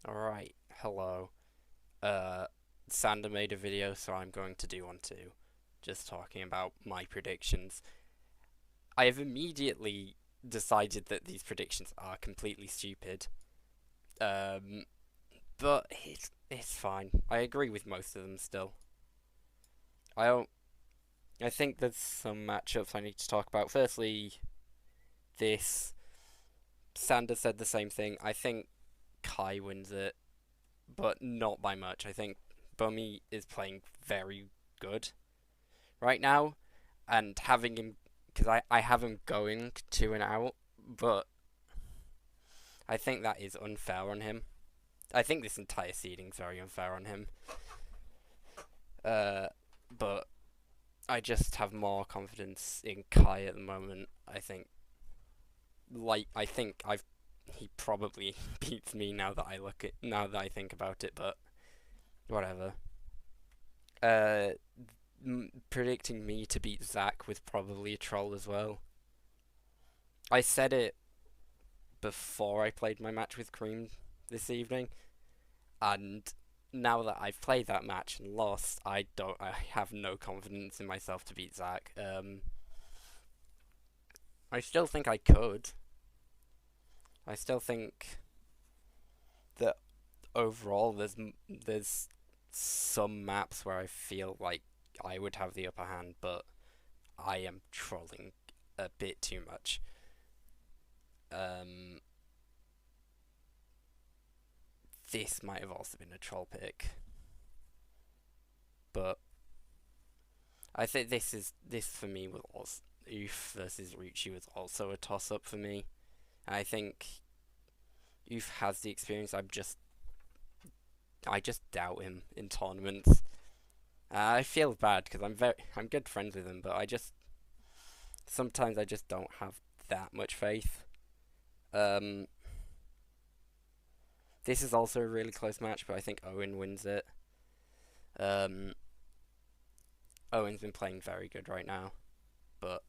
Alright, hello. Uh, Sander made a video, so I'm going to do one too. Just talking about my predictions. I have immediately decided that these predictions are completely stupid. Um, but it's fine. I agree with most of them still. I don't. I think there's some matchups I need to talk about. Firstly, this Sander said the same thing. I think Kai wins it, but not by much. I think Bummy is playing very good right now, and having him because I have him going 2 and out, but I think that is unfair on him. I think this entire seeding's very unfair on him. Uh, but I just have more confidence in Kai at the moment. I think I've he probably beats me now that I think about it, but whatever. Uh, Predicting me to beat Zach was probably a troll as well. I said it before I played my match with Cream this evening, and now that I've played that match and lost, I have no confidence in myself to beat Zach. I still think I could. I still think that overall there's some maps where I feel like I would have the upper hand, but I am trolling a bit too much. Um, this might have also been a troll pick, but I think this for me was also Oof versus Rucci was also a toss up for me. And I think Oof has the experience. I just doubt him in tournaments. I feel bad because I'm good friends with him, but I just sometimes I just don't have that much faith. Um, this is also a really close match, but I think Owen wins it. Um, Owen's been playing very good right now, but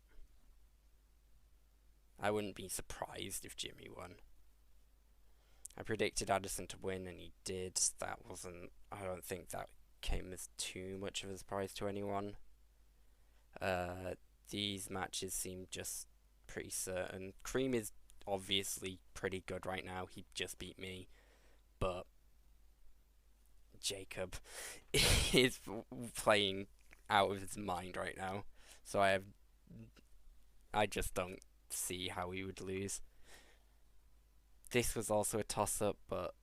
I wouldn't be surprised if Jimmy won. I predicted Addison to win, and he did. I don't think that came as too much of a surprise to anyone. Uh, these matches seem just pretty certain. Cream is obviously pretty good right now. He just beat me, but Jacob is playing out of his mind right now. So I just don't see how he would lose. This was also a toss up, but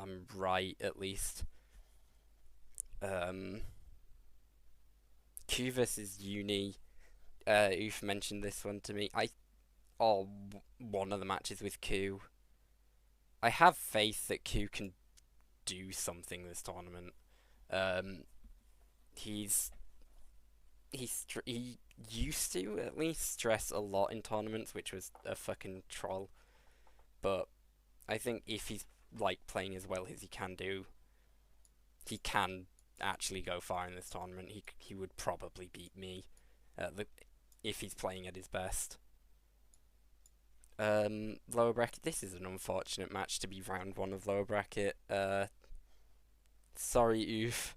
I'm right at least. Um, Q versus Uni. You've mentioned this one to me. One of the matches with Q. I have faith that Q can do something this tournament. Um, he's he used to at least stress a lot in tournaments, which was a fucking troll. But I think if he's like playing as well as he can do, he can actually go far in this tournament. He would probably beat me, if he's playing at his best. Lower bracket. This is an unfortunate match to be round one of lower bracket. Sorry, Oof.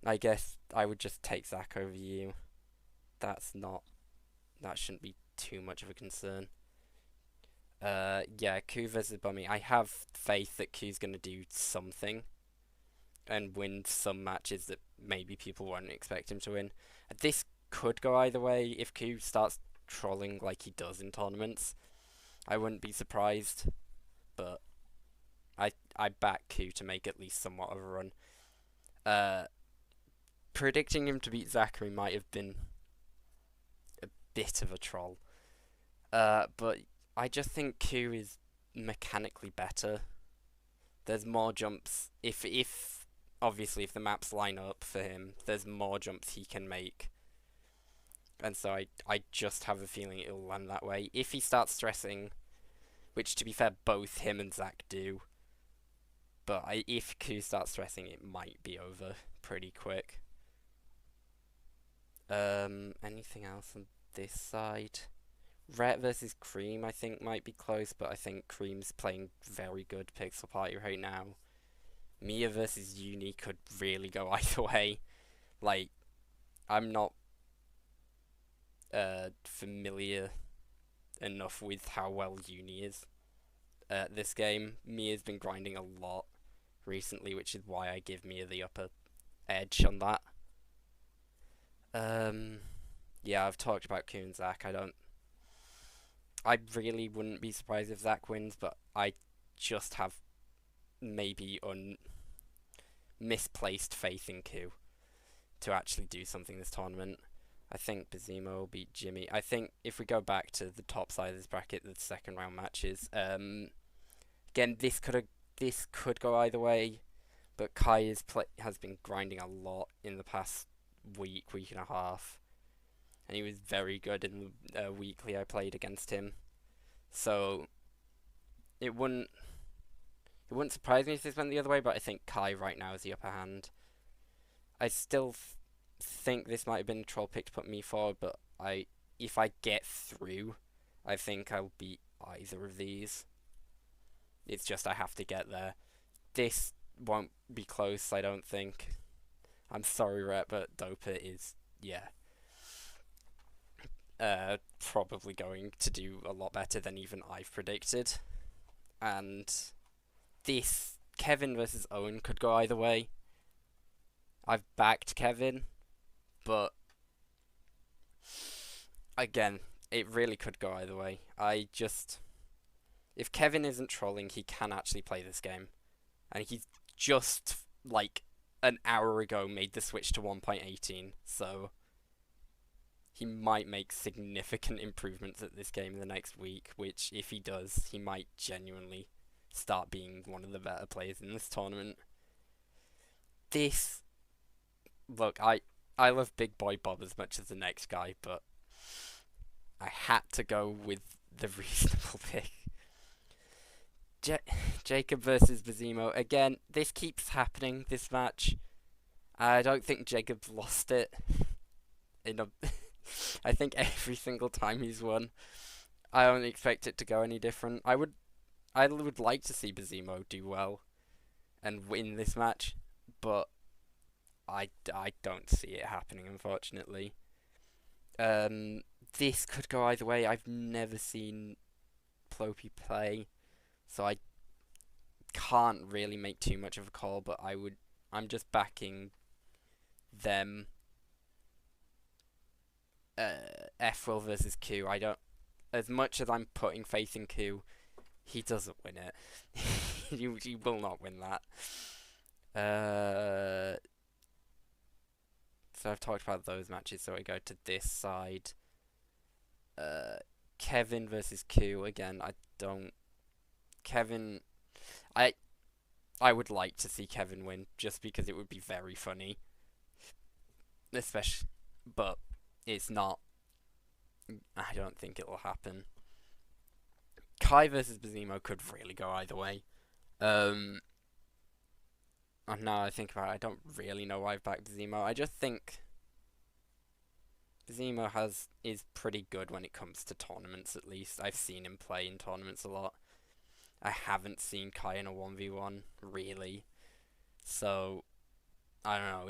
I guess I would just take Zach over you. That's not. That shouldn't be too much of a concern. Yeah, Q versus Bummy. I have faith that Q's gonna do something and win some matches that maybe people won't expect him to win. This could go either way if Q starts trolling like he does in tournaments. I wouldn't be surprised, but I back Q to make at least somewhat of a run. Uh, Predicting him to beat Zachary might have been a bit of a troll. But I just think Q is mechanically better. There's more jumps. If obviously if the maps line up for him, there's more jumps he can make. And so I just have a feeling it'll land that way. If he starts stressing, which to be fair, both him and Zach do, but if Q starts stressing, it might be over pretty quick. Anything else on this side? Rhett versus Cream, I think might be close, but I think Cream's playing very good Pixel Party right now. Mia versus Uni could really go either way. Like, I'm not familiar enough with how well Uni is at this game. Mia's been grinding a lot recently, which is why I give Mia the upper edge on that. Um, yeah, I've talked about Ku and Zach. I really wouldn't be surprised if Zach wins, but I just have maybe misplaced faith in Ku to actually do something this tournament. I think Bazimo will beat Jimmy. I think if we go back to the top side of this bracket, the second round matches, again this could go either way, but Kai has been grinding a lot in the past week and a half, and he was very good in the weekly I played against him. So it wouldn't surprise me if this went the other way, but I think Kai right now is the upper hand. I still think this might have been a troll pick to put me forward, but if I get through, I think I'll beat either of these. It's just I have to get there. This won't be close, I don't think. I'm sorry, Rhett, but Dopa is, yeah, probably going to do a lot better than even I've predicted. And this Kevin versus Owen could go either way. I've backed Kevin, but again, it really could go either way. If Kevin isn't trolling, he can actually play this game. And he's just, like, an hour ago made the switch to 1.18, so he might make significant improvements at this game in the next week, which, if he does, he might genuinely start being one of the better players in this tournament. Look, I love Big Boy Bob as much as the next guy, but I had to go with the reasonable pick. Jacob versus Bazimo. Again, this keeps happening, this match. I don't think Jacob's lost it. I think every single time he's won. I don't expect it to go any different. I would like to see Bazimo do well and win this match, but I don't see it happening, unfortunately. This could go either way. I've never seen Ploppy play, so I can't really make too much of a call, but I'm just backing them. Efril versus Q. As much as I'm putting faith in Q, he doesn't win it. he will not win that. So I've talked about those matches, so I go to this side. Kevin versus Q. Again, Kevin, I would like to see Kevin win, just because it would be very funny. But it's not. I don't think it'll happen. Kai versus Bazimo could really go either way. And now I think about it, I don't really know why I've backed Bazimo. I just think Bazimo is pretty good when it comes to tournaments, at least. I've seen him play in tournaments a lot. I haven't seen Kai in a 1v1, really. So, I don't know,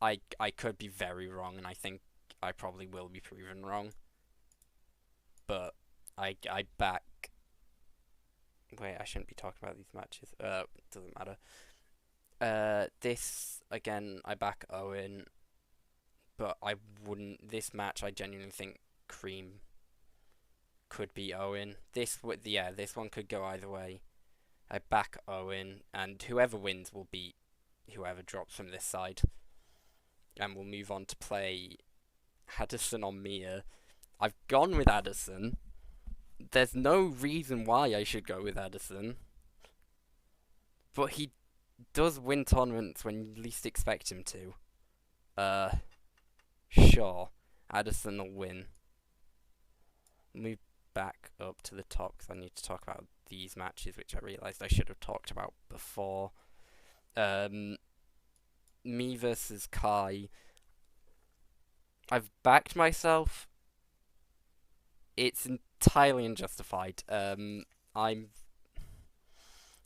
I could be very wrong, and I think I probably will be proven wrong. But I back. Wait, I shouldn't be talking about these matches. Doesn't matter. This again, I back Owen, but I wouldn't. This match, I genuinely think Cream could beat Owen. This one could go either way. I back Owen, and whoever wins will beat whoever drops from this side, and we'll move on to play Addison on Mia. I've gone with Addison. There's no reason why I should go with Addison, but he does win tournaments when you least expect him to. Sure, Addison will win. Move back up to the top because I need to talk about these matches, which I realised I should have talked about before. Me versus Kai. I've backed myself. It's entirely unjustified.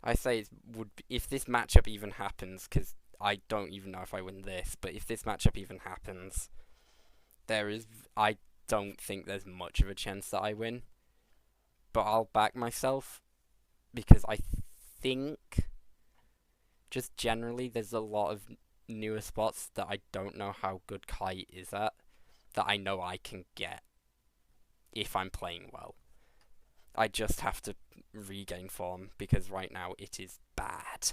I say it would be, if this matchup even happens, because I don't even know if I win this, but if this matchup even happens, I don't think there's much of a chance that I win, but I'll back myself because I think just generally there's a lot of newer spots that I don't know how good Kai is at that I know I can get if I'm playing well. I just have to regain form because right now it is bad.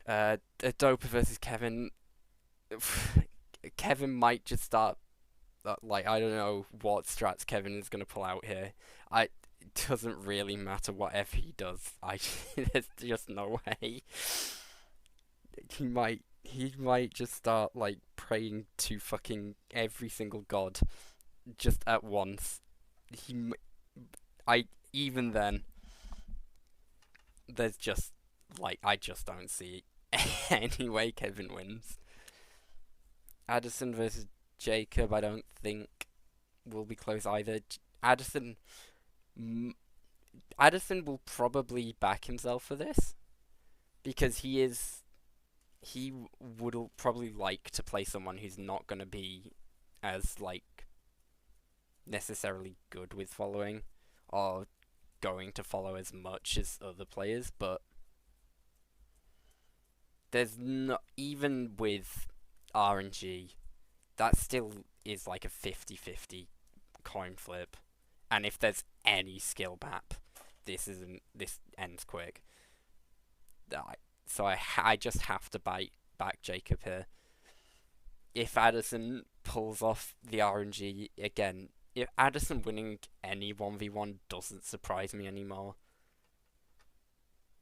Dopa versus Kevin. Kevin might just start. I don't know what strats Kevin is gonna pull out here. It doesn't really matter whatever he does. There's just no way. He might just start like praying to fucking every single god just at once. He I even then there's just I just don't see any way Kevin wins. Addison versus Jacob, I don't think will be close either. Addison, Addison will probably back himself for this because he would probably like to play someone who's not going to be as necessarily good with following or going to follow as much as other players, but there's not, even with RNG, that still is like a 50-50 coin flip. And if there's any skill map, this ends quick. So I just have to back Jacob here. If Addison pulls off the RNG again, if Addison winning any 1v1 doesn't surprise me anymore.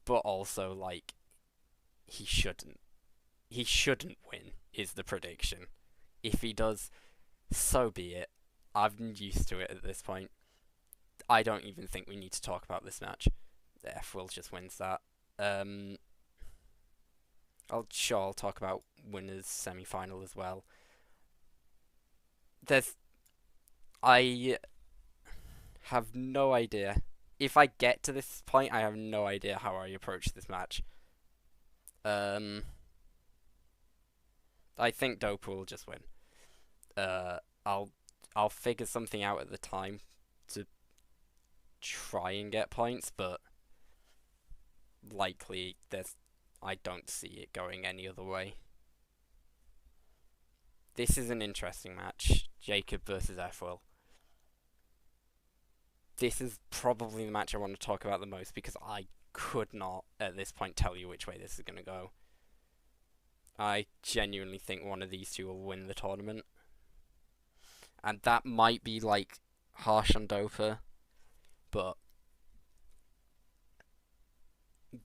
But also, he shouldn't. He shouldn't win, is the prediction. If he does, so be it. I'm used to it at this point. I don't even think we need to talk about this match. Will just wins that. I'll talk about winners semi-final as well. I have no idea. If I get to this point, I have no idea how I approach this match. I think Dopa will just win. I'll figure something out at the time to try and get points, but likely I don't see it going any other way. This is an interesting match. Jacob versus Will. This is probably the match I want to talk about the most because I could not at this point tell you which way this is going to go. I genuinely think one of these two will win the tournament. And that might be harsh on Dopa, but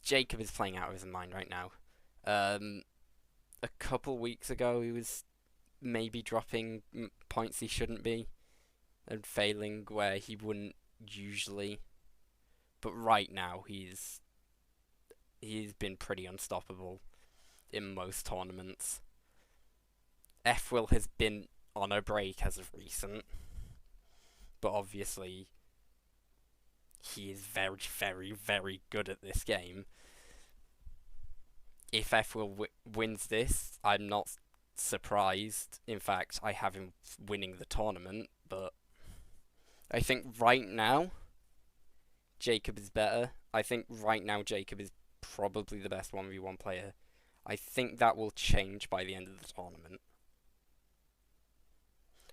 Jacob is playing out of his mind right now. A couple weeks ago, he was maybe dropping points he shouldn't be and failing where he wouldn't usually. But right now, he's been pretty unstoppable in most tournaments. Will has been on a break as of recent, but obviously he is very, very, very good at this game. If Will wins this, I'm not surprised. In fact, I have him winning the tournament, but I think right now Jacob is better. I think right now Jacob is probably the best 1v1 player. I think that will change by the end of the tournament.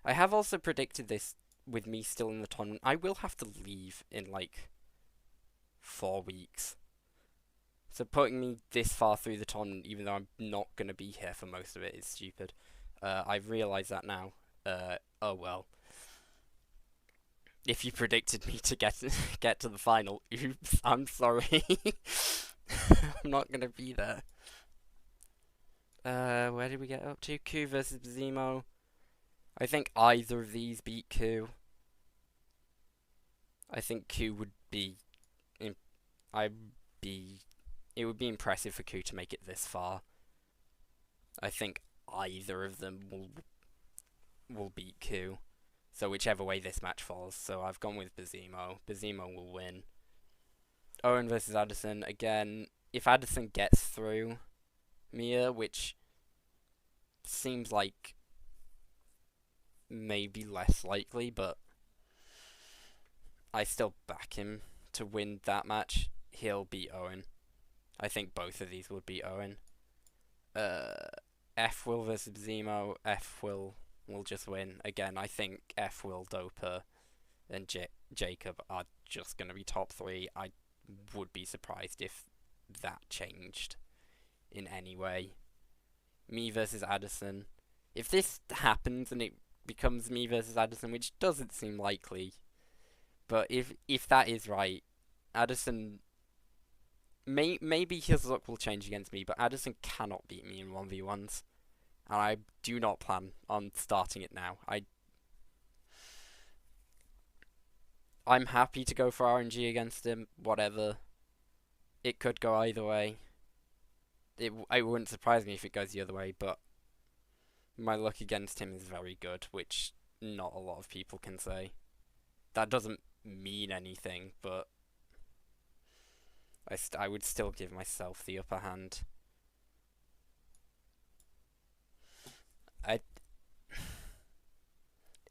I have also predicted this with me still in the tournament. I will have to leave in 4 weeks. So putting me this far through the tournament, even though I'm not going to be here for most of it, is stupid. I've realised that now. Oh well. If you predicted me to get to the final, oops, I'm sorry. I'm not going to be there. Where did we get up to? Ku versus Zemo. I think either of these beat Ku. I think Ku would be... It would be impressive for Ku to make it this far. I think either of them will beat Ku. So whichever way this match falls. So I've gone with Bazimo. Bazimo will win. Owen versus Addison again. If Addison gets through Mia, which seems like maybe less likely, but I still back him to win that match. He'll beat Owen. I think both of these would beat Owen. Uh, F Will versus Zemo. F will just win again. I think F Will, Doper, and Jacob are just gonna be top three. I would be surprised if that changed in any way. Me versus Addison. If this happens and it becomes me versus Addison, which doesn't seem likely, but if that is right, Addison maybe his luck will change against me, but Addison cannot beat me in 1v1s, and I do not plan on starting it now. I'm happy to go for RNG against him. Whatever, it could go either way. It wouldn't surprise me if it goes the other way, but my luck against him is very good, which not a lot of people can say. That doesn't mean anything, but I would still give myself the upper hand. I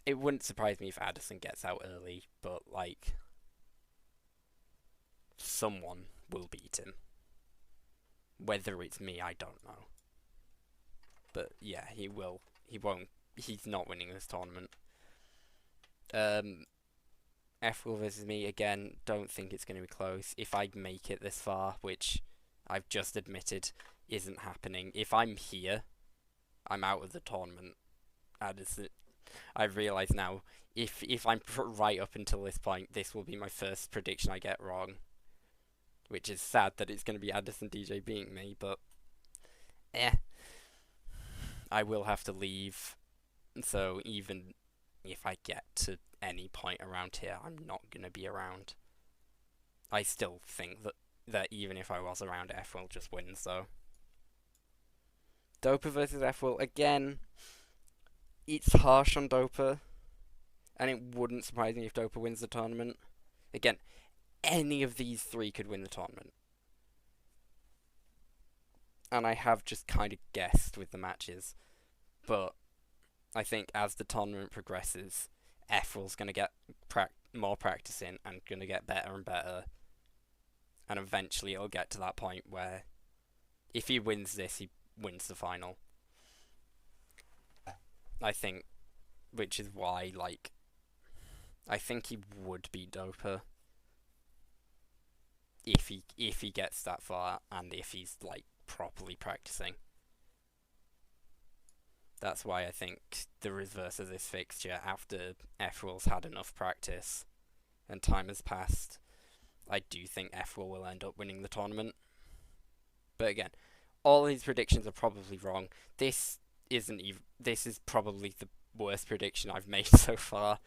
It wouldn't surprise me if Addison gets out early, but like someone will beat him. Whether it's me, I don't know. But yeah, he will. He won't. He's not winning this tournament. F Will versus me again. Don't think it's going to be close. If I make it this far, which I've just admitted isn't happening. If I'm here, I'm out of the tournament. I realise now. If I'm right up until this point, this will be my first prediction I get wrong. Which is sad that it's going to be Addison DJ beating me, but I will have to leave. So even if I get to any point around here, I'm not going to be around. I still think that even if I was around, F will just wins though. Doper versus F will again. It's harsh on Doper, and it wouldn't surprise me if Doper wins the tournament. Again, any of these three could win the tournament. And I have just kind of guessed with the matches. But I think as the tournament progresses, Efrel's going to get more practice in and going to get better and better. And eventually it'll get to that point where if he wins this, he wins the final. I think, which is why, like, I think he would beat Doper if he gets that far and if he's like properly practicing. That's why I think the reverse of this fixture, after Efrel's had enough practice and time has passed, I do think Efrel will end up winning the tournament. But again, all these predictions are probably wrong. This is probably the worst prediction I've made so far,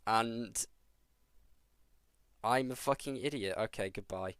and I'm a fucking idiot. Okay, goodbye.